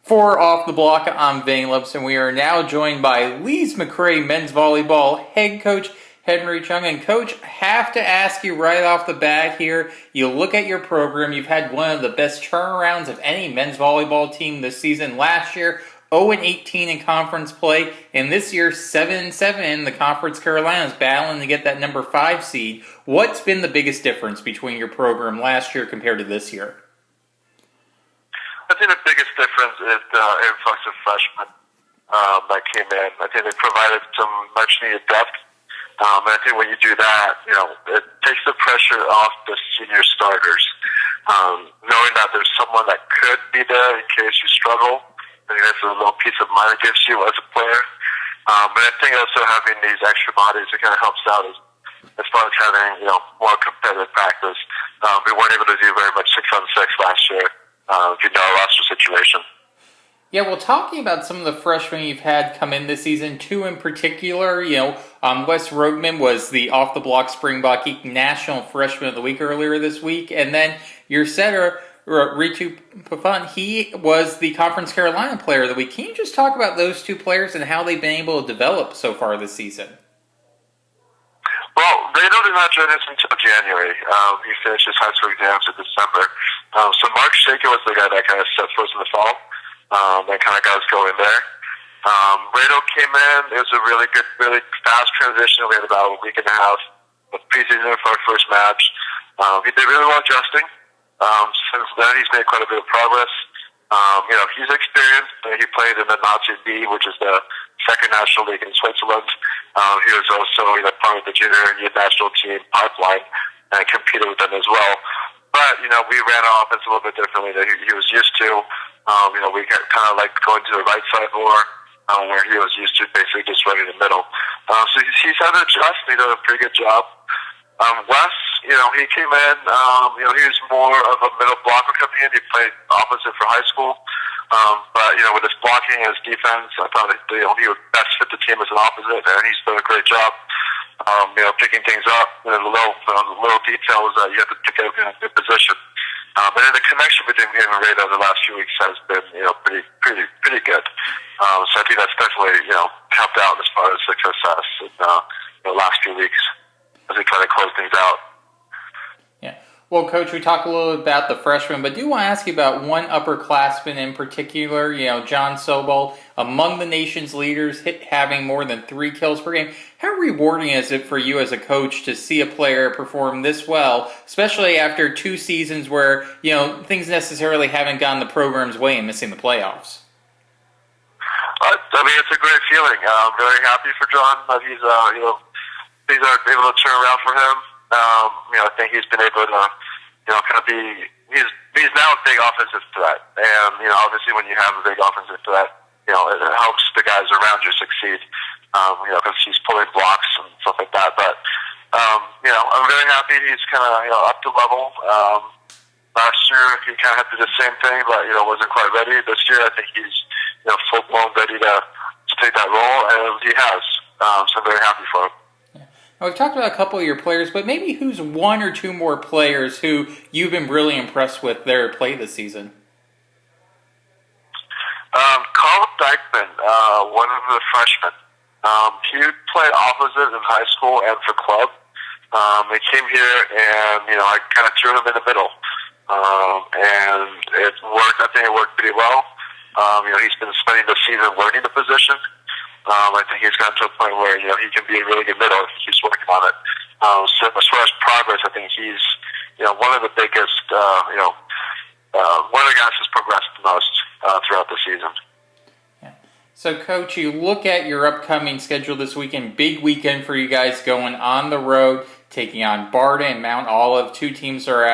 For Off the Block, I'm Vane Lopes, and we are now joined by Lees-McRae men's volleyball head coach Henry Chuang. And Coach, I have to ask you right off the bat here, you look at your program, you've had one of the best turnarounds of any men's volleyball team this season. Last year, 0-18 in conference play, and this year 7-7 in the Conference Carolinas, battling to get that number 5 seed. What's been the biggest difference between your program last year compared to this year? I think the biggest difference is the influx of freshmen that came in. I think they provided some much-needed depth. And I think when you do that, it takes the pressure off the senior starters. Knowing that there's someone that could be there in case you struggle, I think that's a little peace of mind it gives you as a player. But I think also having these extra bodies, it kind of helps out as far as having, more competitive practice. We weren't able to do very much 6-on-6 last year. If you know our roster situation. Yeah, well, talking about some of the freshmen you've had come in this season, two in particular, Wes Rogman was the Off the Block Springbok Geek National Freshman of the Week earlier this week, and then your setter, Ritu Pafan, he was the Conference Carolina Player of the Week. Can you just talk about those two players and how they've been able to develop so far this season? Well, Rado did not join us until January. He finished his high school exams in December. So Mark Shaker was the guy that kind of set for us in the fall. That kind of got us going there. Rado came in. It was a really good, really fast transition. We had about a week and a half of preseason for our first match. He did really well adjusting. Since then, he's made quite a bit of progress. He's experienced. He played in the Nazi B, which is the second national league in Switzerland. He was also part of the junior youth national team pipeline and competed with them as well. But, we ran our offense a little bit differently than he was used to. We kind of like going to the right side more, where he was used to basically just running the middle. So he's had to adjust. He did a pretty good job. Wes, he came in, he was more of a middle blocker coming in. He played opposite for high school. But with his blocking and his defense, I thought he would best fit the team as an opposite, and he's done a great job, picking things up. The little details that you have to pick up in a good position. And then the connection between him and Rado the last few weeks has been, pretty good. So I think that's definitely, helped out as far as success in the last few weeks as we try to close things out. Yeah. Well, Coach, we talked a little bit about the freshmen, but I do want to ask you about one upperclassman in particular, John Sobol, among the nation's leaders, having more than 3 kills per game. How rewarding is it for you as a coach to see a player perform this well, especially after 2 seasons where, things necessarily haven't gone the program's way and missing the playoffs? It's a great feeling. I'm very happy for John that things are able to turn around for him. I think he's been able to, kind of be, he's now a big offensive threat. And, obviously when you have a big offensive threat, it helps the guys around you succeed, because he's pulling blocks and stuff like that. But, I'm very happy he's kind of, up to level. Last year he kind of had to do the same thing, but, wasn't quite ready. This year I think he's, full-blown ready to take that role, and he has. So I'm very happy for him. Now, we've talked about a couple of your players, but maybe who's 1 or 2 more players who you've been really impressed with their play this season? Carl Dykeman, one of the freshmen. He played opposite in high school and for club. He came here and, I kind of threw him in the middle. And it worked. I think it worked pretty well. He's been spending the season learning the position. I think he's gotten to a point where, he can be a really good middle if he keeps working on it. So as far as progress, I think he's, one of the biggest, one of the guys who's progressed the most throughout the season. Yeah. So, Coach, you look at your upcoming schedule this weekend, big weekend for you guys going on the road, taking on Barta and Mount Olive. 2 teams are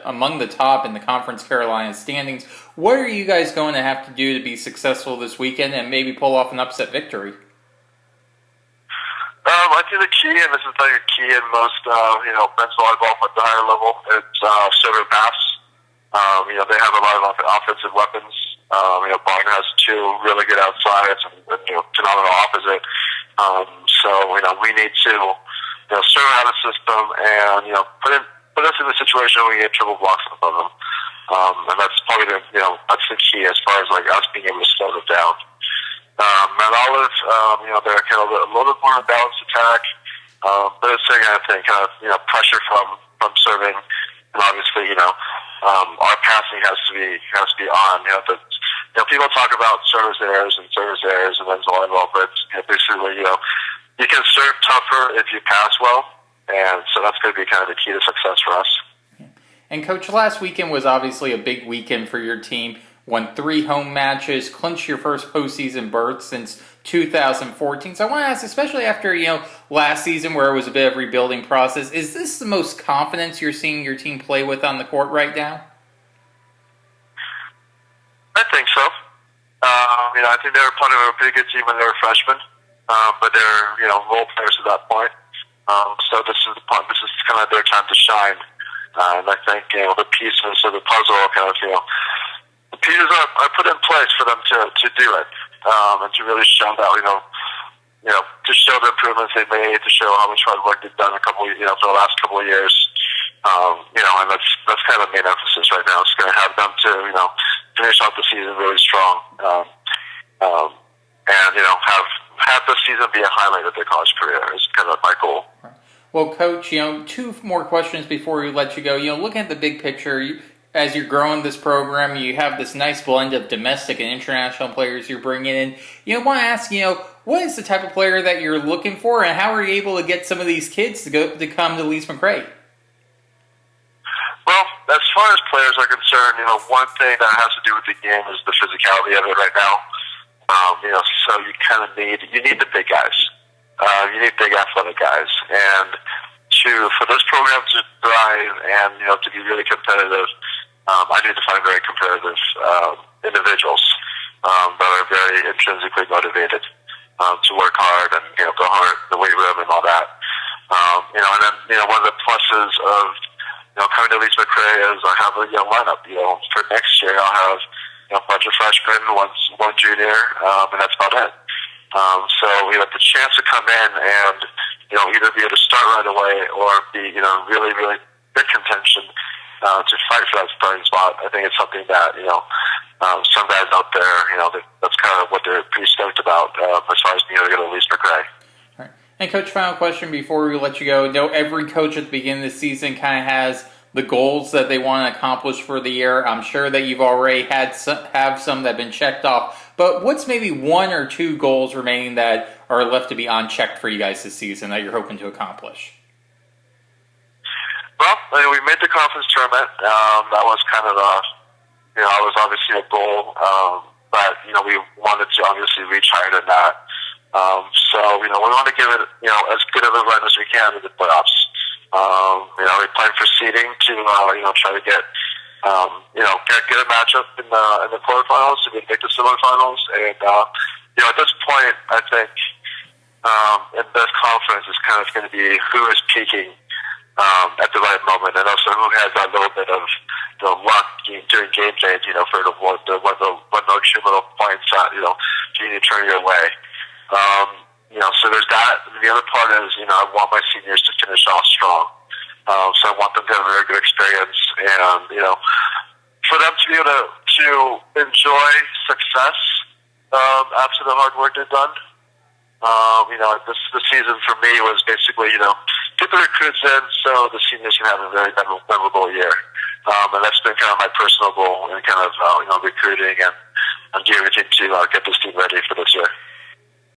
among the top in the Conference Carolina standings. What are you guys going to have to do to be successful this weekend and maybe pull off an upset victory? I think the key, and this is like a key in most, men's volleyball at the higher level, it's serve and pass. They have a lot of offensive weapons. Barton has 2 really good outsides and phenomenal opposite. So we need to, serve out a system and, put us in a situation where we get triple blocks above them. And that's probably that's the key as far as like us being able They're kind of a little bit more balanced attack. But it's the same kind of thing, pressure from serving, and obviously, our passing has to be on. People talk about service errors and men's volleyball, but basically, you can serve tougher if you pass well, and so that's going to be kind of the key to success for us. And Coach, last weekend was obviously a big weekend for your team. Won 3 home matches, clinched your first postseason berth since 2014. So I want to ask, especially after last season where it was a bit of a rebuilding process, is this the most confidence you're seeing your team play with on the court right now? I think so. I think they were playing a pretty good team when they were freshmen, but they're role players at that point. So this is kind of their time to shine, and I think the pieces of the puzzle the pieces are put in place for them to do it, and to really show that to show the improvements they've made, to show how much hard work they've done for the last couple of years. And that's kind of the main emphasis right now. It's going to have them to finish out the season really strong, and have the season be a highlight of their college career is kind of my goal. Well, Coach, 2 more questions before we let you go. Looking at the big picture, as you're growing this program, you have this nice blend of domestic and international players you're bringing in. I want to ask, what is the type of player that you're looking for, and how are you able to get some of these kids to come to Lees-McRae? Well, as far as players are concerned, one thing that has to do with the game is the physicality of it right now. So you kind of need the big guys. You need big athletic guys, and for this program to thrive and to be really competitive, I need to find very competitive individuals that are very intrinsically motivated to work hard and go hard in the weight room and all that. And then one of the pluses of coming to Lees-McRae is I have a young lineup. For next year I'll have a bunch of freshmen, one junior, and that's about it. So the chance to come in and either be able to start right away or be really really big contention to fight for that starting spot. I think it's something that some guys out there that's kind of what they're pretty stoked about as far as being able to go to Lees-McRae. All right. And Coach, final question before we let you go. Every coach at the beginning of the season kind of has the goals that they want to accomplish for the year. I'm sure that you've already have some that have been checked off. But what's maybe 1 or 2 goals remaining that are left to be unchecked for you guys this season that you're hoping to accomplish? Well, we made the conference tournament. That was kind of it was obviously a goal, but we wanted to obviously reach higher than that. So we want to give it as good of a run as we can in the playoffs. We're playing for seeding to try to get get a matchup in the quarterfinals to make the semifinals. And at this point, I think in this conference is kind of going to be who is peaking at the right moment, and also who has that little bit of luck during game days. For the one or 2 little points that you need to turn your way. So there's that. And the other part is, I want my seniors to finish off strong. So I want them to have a very good experience, and for them to be able to enjoy success after the hard work they've done. This season for me was basically, get the recruits in so the seniors can have a very memorable year. And that's been kind of my personal goal in kind of recruiting and doing everything to get this team ready for this year.